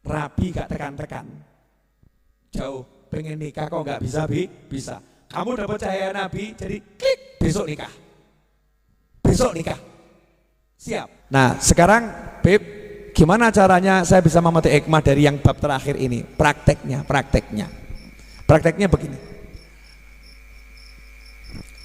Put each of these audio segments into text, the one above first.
rabi gak tekan-tekan, jauh pengen nikah kok gak bisa bisa. Kamu dapat cahaya Nabi, jadi klik, besok nikah. Besok nikah. Siap. Nah sekarang Beb, gimana caranya saya bisa memetik hikmah dari yang bab terakhir ini? Prakteknya begini.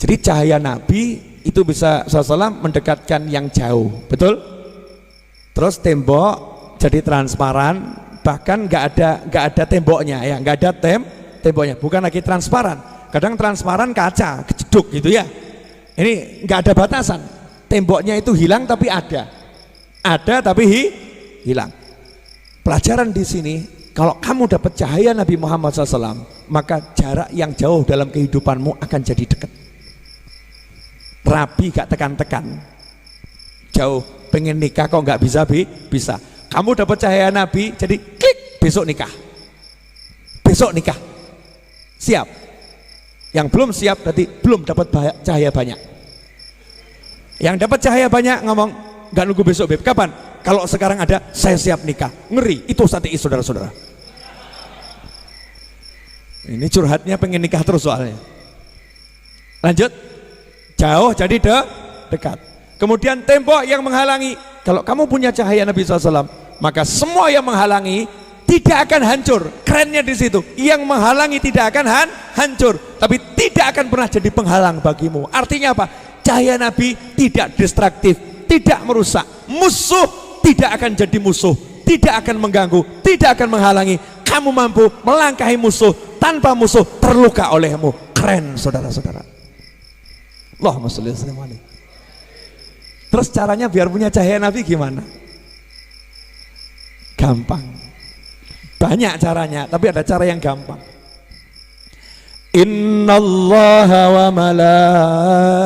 Jadi cahaya Nabi itu bisa SAW mendekatkan yang jauh, betul? Terus tembok jadi transparan, bahkan nggak ada temboknya ya, nggak ada temboknya, bukan lagi transparan. Kadang transparan kaca, kejeduk gitu ya. Ini nggak ada batasan. Temboknya itu hilang tapi ada tapi hilang. Pelajaran di sini, kalau kamu dapat cahaya Nabi Muhammad SAW, maka jarak yang jauh dalam kehidupanmu akan jadi dekat. Rabi gak tekan-tekan, jauh pengen nikah kok nggak bisa bisa. Kamu dapat cahaya Nabi, jadi klik, besok nikah. Siap. Yang belum siap berarti belum dapat cahaya banyak. Yang dapat cahaya banyak ngomong nggak nunggu besok Beb, kapan? Kalau sekarang ada, saya siap nikah. Ngeri, itu santai saudara-saudara. Ini curhatnya pengen nikah terus soalnya. Lanjut, jauh jadi dekat. Kemudian tembok yang menghalangi. Kalau kamu punya cahaya Nabi SAW, maka semua yang menghalangi tidak akan hancur. Kerennya di situ, yang menghalangi tidak akan hancur, tapi tidak akan pernah jadi penghalang bagimu. Artinya apa? Cahaya Nabi tidak destruktif, tidak merusak. Musuh tidak akan jadi musuh, tidak akan mengganggu, tidak akan menghalangi. Kamu mampu melangkahi musuh tanpa musuh terluka olehmu. Keren saudara-saudara. Allahumma sholli wa sallim alaihi. Terus caranya biar punya cahaya Nabi gimana? Gampang. Banyak caranya, tapi ada cara yang gampang. Innallaha wa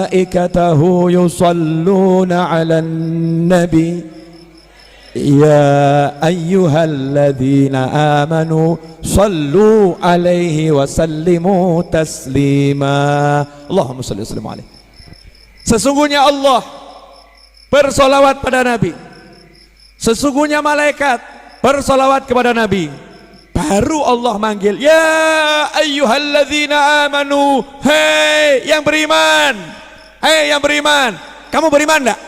malaikatahu yusalluna 'alan nabi ya ayyuhalladzina amanu sallu 'alaihi wa sallimu taslima. Allahumma shalli wa sallim alaihi. Sesungguhnya Allah bersolawat pada Nabi, sesungguhnya malaikat bersolawat kepada Nabi. Baru Allah manggil, ya ayyuhalladzina amanu, hei yang beriman, hei yang beriman. Kamu beriman enggak?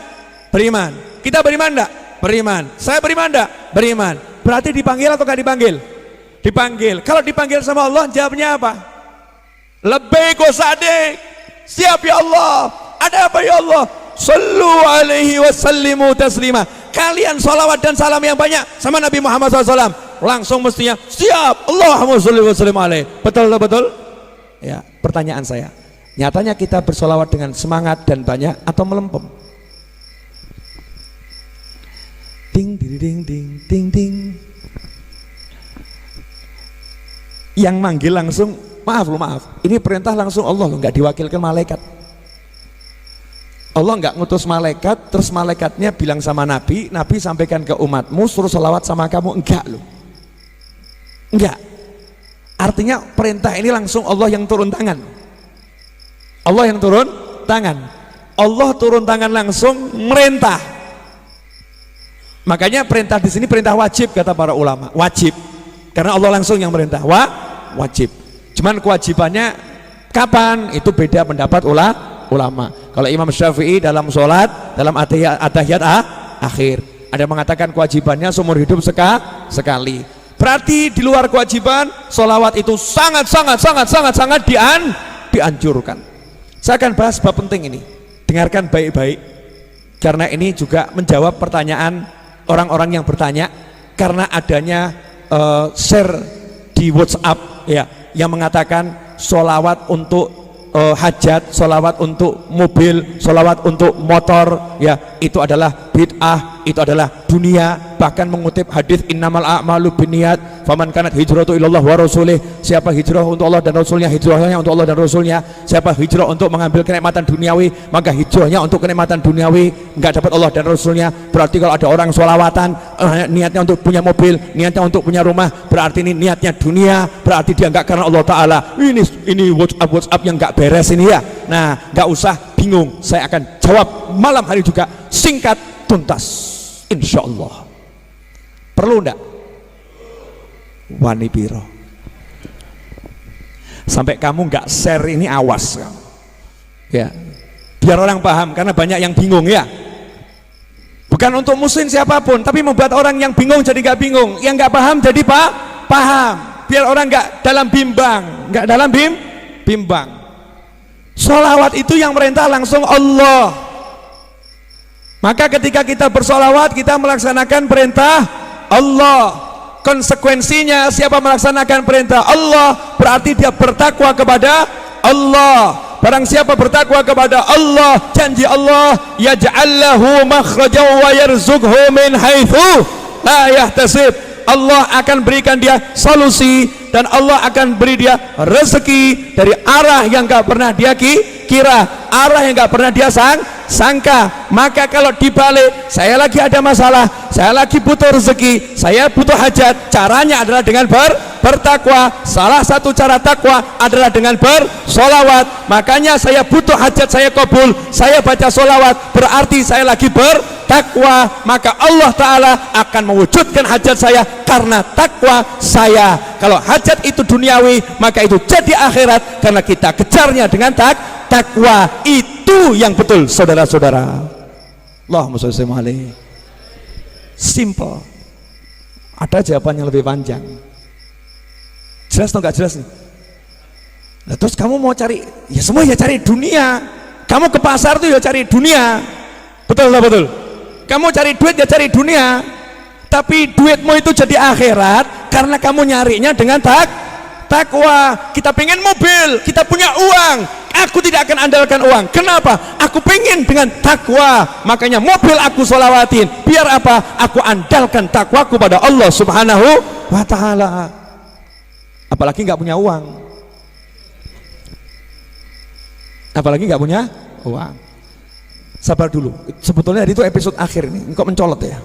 Beriman. Kita beriman enggak? Beriman. Saya beriman enggak? Beriman. Berarti dipanggil atau enggak dipanggil? Dipanggil. Kalau dipanggil sama Allah, jawabnya apa? Labbaik wa sa'dik. Siap ya Allah. Ada apa ya Allah? Sallu alaihi wa sallimu taslima. Kalian salawat dan salam yang banyak sama Nabi Muhammad SAW, langsung mestinya siap. Allahumma sholli wa sallim alaihi. Betul? Ya, pertanyaan saya, nyatanya kita bersolawat dengan semangat dan banyak atau melempem? Ding ding ding ding ding ding. Yang manggil langsung, maaf, ini perintah langsung Allah loh, nggak diwakilkan malaikat. Allah nggak ngutus malaikat, terus malaikatnya bilang sama Nabi, Nabi sampaikan ke umatmu suruh selawat sama kamu. Enggak loh, enggak. Artinya perintah ini langsung Allah yang turun tangan. Allah yang turun tangan. Allah turun tangan langsung merintah. Makanya perintah di sini perintah wajib kata para ulama, wajib. Karena Allah langsung yang merintah, wajib. Cuman kewajibannya kapan? Itu beda pendapat ulama. Kalau Imam Syafi'i dalam sholat, dalam atahiyat akhir, ada mengatakan kewajibannya seumur hidup sekali. Berarti di luar kewajiban, sholawat itu sangat dianjurkan. Saya akan bahas bab penting ini. Dengarkan baik-baik, karena ini juga menjawab pertanyaan orang-orang yang bertanya, karena adanya share di WhatsApp ya, yang mengatakan sholawat untuk hajat, sholawat untuk mobil, sholawat untuk motor ya, itu adalah bid'ah, itu adalah dunia. Bahkan mengutip hadis innamal a'malu binniyat faman kanat hijratu ilallah wa rasulih. Siapa hijrah untuk Allah dan Rasulnya, hijrahnya untuk Allah dan Rasulnya. Siapa hijrah untuk mengambil kenikmatan duniawi, maka hijrahnya untuk kenikmatan duniawi, enggak dapat Allah dan Rasulnya. Berarti kalau ada orang sholawatan niatnya untuk punya mobil, niatnya untuk punya rumah, berarti ini niatnya dunia, berarti dia enggak karena Allah Ta'ala. Ini WhatsApp yang enggak beres ini ya. Nah, enggak usah bingung, saya akan jawab malam hari juga, singkat tuntas, insya Allah. Perlu enggak? wani piro. Sampai kamu nggak share ini, awas kamu. Ya, biar orang paham, karena banyak yang bingung ya. Bukan untuk muslim siapapun, tapi membuat orang yang bingung jadi nggak bingung, yang nggak paham jadi paham. Biar orang nggak dalam bimbang, nggak dalam bimbang. Sholawat itu yang merintah langsung Allah. Maka ketika kita bersolawat, kita melaksanakan perintah Allah. Konsekuensinya, siapa melaksanakan perintah Allah berarti dia bertakwa kepada Allah. Barang siapa bertakwa kepada Allah, janji Allah, yaj'al lahu makhrajan wa yarzuqhu min haitsu la yahtasib. Allah akan berikan dia solusi dan Allah akan beri dia rezeki dari arah yang gak pernah dia kira, arah yang gak pernah dia sangka. Maka kalau dibalik, saya lagi ada masalah, saya lagi butuh rezeki, saya butuh hajat, caranya adalah dengan bertakwa. Salah satu cara takwa adalah dengan bersolawat. Makanya saya butuh hajat, saya kabul, saya baca solawat, berarti saya lagi bertakwa. Maka Allah Ta'ala akan mewujudkan hajat saya karena takwa saya. Kalau hajat itu duniawi, maka itu jadi akhirat karena kita kejarnya dengan takwa. Itu yang betul, saudara-saudara. Allahumma sholli alaihi. Simple. Ada jawaban yang lebih panjang. Jelas atau enggak jelas nih? Nah, terus kamu mau cari, ya semua ya cari dunia. Kamu ke pasar tuh ya cari dunia. Betul atau betul? Kamu cari duit ya cari dunia. Tapi duitmu itu jadi akhirat karena kamu nyarinya dengan takwa. Kita pengen mobil, kita punya uang. Aku tidak akan andalkan uang. Kenapa? Aku pengen dengan takwa. Makanya mobil aku sholawatin. Biar apa? Aku andalkan takwaku pada Allah Subhanahu wa Ta'ala. Apalagi nggak punya uang. Apalagi nggak punya uang. Sabar dulu. Sebetulnya itu episode akhir ini. Engkau mencolot ya.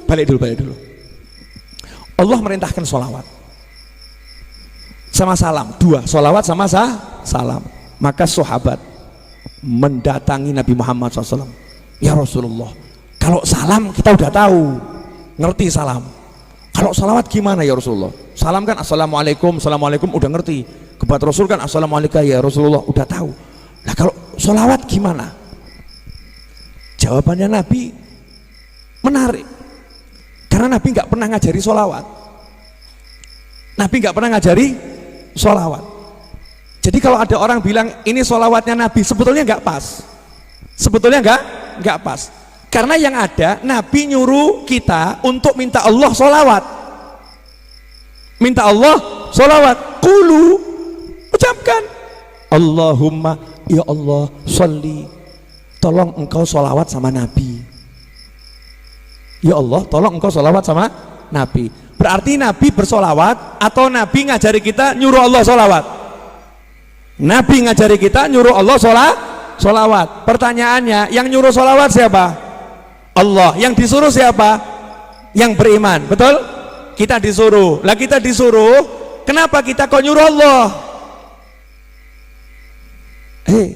Balik dulu. Allah merintahkan sholawat sama salam, dua, sholawat sama salam. Maka sahabat mendatangi Nabi Muhammad SAW. Ya Rasulullah, kalau salam kita udah tahu, ngerti salam. Kalau sholawat gimana ya Rasulullah? Salam kan assalamualaikum, assalamualaikum udah ngerti. Kepada Rasul kan assalamualaikum ya Rasulullah udah tahu. Nah kalau sholawat gimana? Jawabannya Nabi menarik. Karena Nabi nggak pernah ngajari sholawat. Nabi nggak pernah ngajari sholawat. Jadi kalau ada orang bilang ini sholawatnya Nabi, sebetulnya nggak pas. Sebetulnya nggak pas. Karena yang ada Nabi nyuruh kita untuk minta Allah sholawat. Minta Allah sholawat. Qulu, ucapkan Allahumma ya Allah sholli, tolong engkau sholawat sama Nabi. Ya Allah, tolong engkau sholawat sama Nabi. Berarti Nabi bersolawat atau Nabi ngajari kita nyuruh Allah sholawat? Nabi ngajari kita nyuruh Allah sholawat. Pertanyaannya, yang nyuruh sholawat siapa? Allah. Yang disuruh siapa? Yang beriman. Betul? Kita disuruh. Lah kita disuruh, kenapa kita kok nyuruh Allah?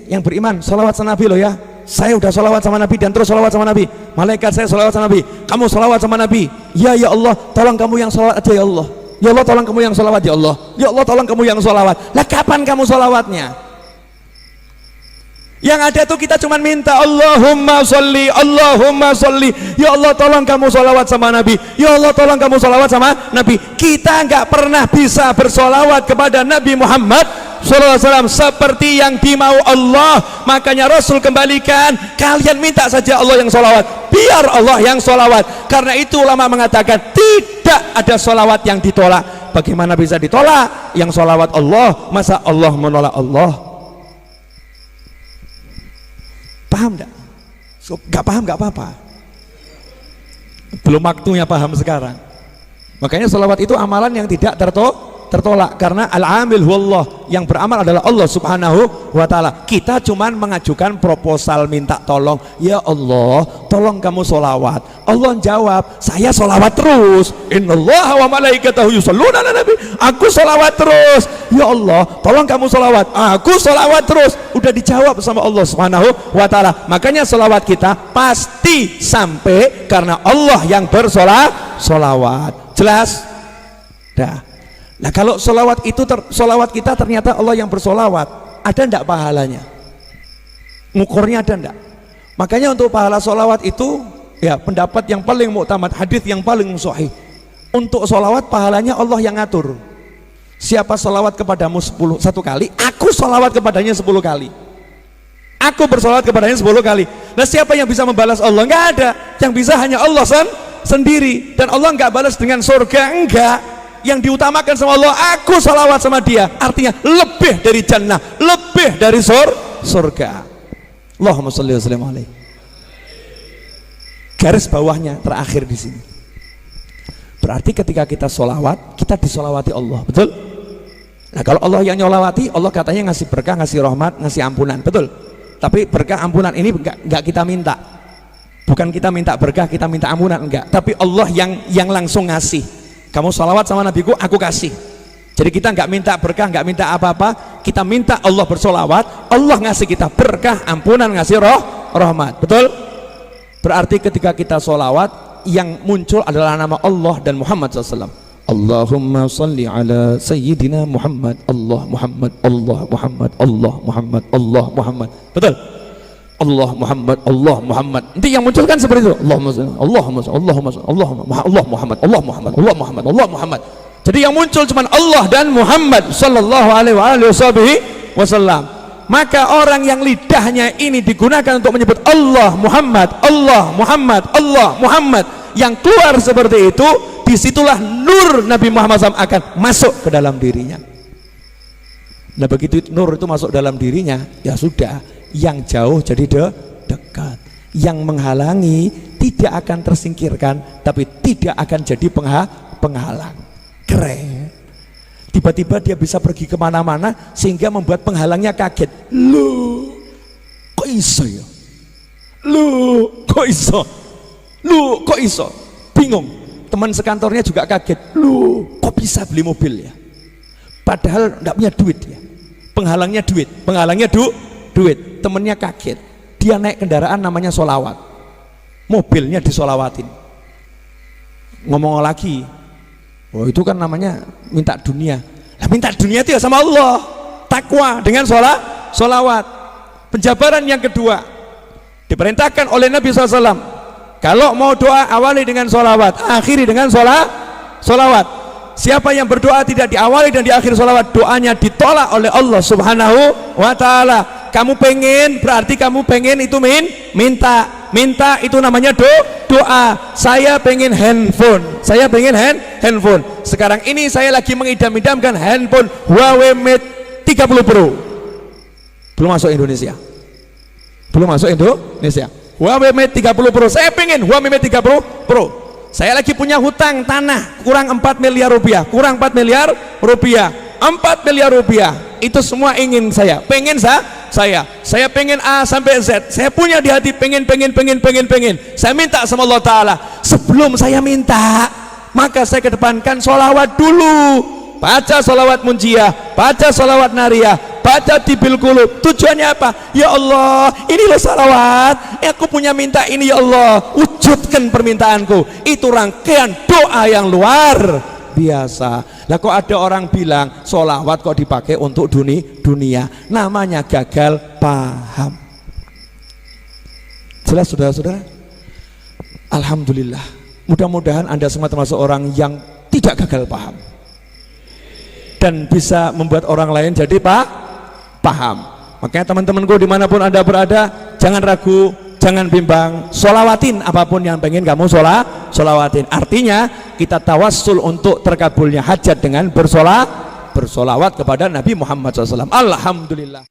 Yang beriman sholawat sama Nabi loh ya. Saya udah sholawat sama Nabi dan terus sholawat sama Nabi. Malaikat saya sholawat sama Nabi. Kamu sholawat sama Nabi. Ya Allah, tolong kamu yang sholawat aja ya Allah. Ya Allah, tolong kamu yang sholawat ya Allah. Ya Allah, tolong kamu yang sholawat. Lah kapan kamu sholawatnya? Yang ada tuh kita cuma minta Allahumma sholli, Allahumma sholli. Ya Allah, tolong kamu sholawat sama Nabi. Ya Allah, tolong kamu sholawat sama Nabi. Kita nggak pernah bisa bersolawat kepada Nabi Muhammad SAW seperti yang dimau Allah. Makanya Rasul kembalikan, kalian minta saja Allah yang sholawat, biar Allah yang sholawat. Karena itu ulama mengatakan tidak ada sholawat yang ditolak. Bagaimana bisa ditolak? Yang sholawat Allah, masa Allah menolak Allah? Paham enggak? Gak paham gak apa-apa. Belum waktunya paham sekarang. Makanya sholawat itu amalan yang tidak tertolak karena al-amil huwallah, yang beramal adalah Allah Subhanahu wa Ta'ala. Kita cuman mengajukan proposal minta tolong, ya Allah tolong kamu sholawat. Allah jawab, saya sholawat terus. Innallaha wa malaikatahu yusholluna ala nabi. Aku sholawat terus. Ya Allah tolong kamu sholawat. Aku sholawat terus. Udah dijawab sama Allah Subhanahu wa Ta'ala. Makanya sholawat kita pasti sampai karena Allah yang bersolawat. Jelas? Dah. Nah kalau solawat itu solawat kita ternyata Allah yang bersolawat, ada ndak pahalanya? Ngukurnya ada ndak? Makanya untuk pahala solawat itu ya pendapat yang paling muktamad, hadis yang paling sahih. Untuk solawat pahalanya Allah yang ngatur. Siapa solawat kepadamu 1 kali, aku solawat kepadanya 10 kali. Aku bersolawat kepadanya 10 kali. Nah siapa yang bisa membalas Allah? Nggak ada. Yang bisa hanya Allah sendiri. Dan Allah nggak balas dengan surga, enggak. Yang diutamakan sama Allah, aku solawat sama dia. Artinya lebih dari jannah, lebih dari surga. Allahumma sholli wa sallim alaihi. Garis bawahnya terakhir di sini. Berarti ketika kita solawat, kita disolawati Allah, betul? Nah kalau Allah yang nyolawati, Allah katanya ngasih berkah, ngasih rahmat, ngasih ampunan, betul? Tapi berkah ampunan ini enggak kita minta. Bukan kita minta berkah, kita minta ampunan, enggak. Tapi Allah yang langsung ngasih. Kamu sholawat sama nabiku, aku kasih. Jadi kita enggak minta berkah, enggak minta apa-apa. Kita minta Allah bersolawat, Allah ngasih kita berkah, ampunan, ngasih rahmat, betul? Berarti ketika kita sholawat, yang muncul adalah nama Allah dan Muhammad SAW. Allahumma salli ala Sayyidina Muhammad, Allah Muhammad, Allah Muhammad, Allah Muhammad, Allah Muhammad, betul? Allah Muhammad, Allah Muhammad. Nanti yang muncul kan seperti itu. Allahumma salli, Allahumma salli, Allahumma salli, Allah Muhammad, Allah Muhammad, Allah Muhammad, Allah Muhammad. Jadi yang muncul cuma Allah dan Muhammad sallallahu alaihi wasallam. Maka orang yang lidahnya ini digunakan untuk menyebut Allah Muhammad, Allah Muhammad, Allah Muhammad, yang keluar seperti itu, disitulah nur Nabi Muhammad SAW akan masuk ke dalam dirinya. Nah begitu nur itu masuk dalam dirinya, ya sudah, yang jauh jadi dekat, yang menghalangi tidak akan tersingkirkan, tapi tidak akan jadi penghalang. Keren. Tiba-tiba dia bisa pergi kemana-mana sehingga membuat penghalangnya kaget. Loh, kok iso ya? Loh, kok iso? Loh, kok iso? Bingung. Teman sekantornya juga kaget. Loh, kok bisa beli mobil ya? Padahal nggak punya duit ya. Penghalangnya duit. Temennya kaget. Dia naik kendaraan namanya solawat. Mobilnya disolawatin. Ngomong lagi, oh itu kan namanya minta dunia. Nah, minta dunia itu ya sama Allah. Takwa dengan solawat. Penjabaran yang kedua diperintahkan oleh Nabi SAW, kalau mau doa awali dengan solawat, akhiri dengan solawat. Siapa yang berdoa tidak diawali dan diakhiri solawat, doanya ditolak oleh Allah Subhanahu wa ta'ala. Kamu pengen, berarti kamu pengen itu minta itu namanya doa. Saya pengen handphone, handphone. Sekarang ini saya lagi mengidam-idamkan handphone Huawei Mate 30 Pro. Belum masuk Indonesia. Huawei Mate 30 Pro. Saya pengen Huawei Mate 30 Pro. Saya lagi punya hutang tanah kurang 4 miliar rupiah. 4 miliar rupiah. Itu semua ingin saya. Saya pengen A sampai Z. Saya punya di hati pengen. Saya minta sama Allah Ta'ala. Sebelum saya minta, maka saya kedepankan sholawat dulu. Baca sholawat munjiah, baca sholawat nariyah, baca tibil qulub. Tujuannya apa? Ya Allah, ini loh sholawat, aku punya minta ini ya Allah, wujudkan permintaanku. Itu rangkaian doa yang luar biasa. Lah kok ada orang bilang sholawat kok dipakai untuk dunia, namanya gagal paham. Jelas saudara-saudara? Alhamdulillah, mudah-mudahan Anda semua termasuk orang yang tidak gagal paham dan bisa membuat orang lain jadi paham. Makanya teman-temanku dimanapun Anda berada, jangan ragu, jangan bimbang, sholawatin apapun yang pengen kamu sholawatin. Artinya kita tawassul untuk terkabulnya hajat dengan bersolawat kepada Nabi Muhammad SAW. Alhamdulillah.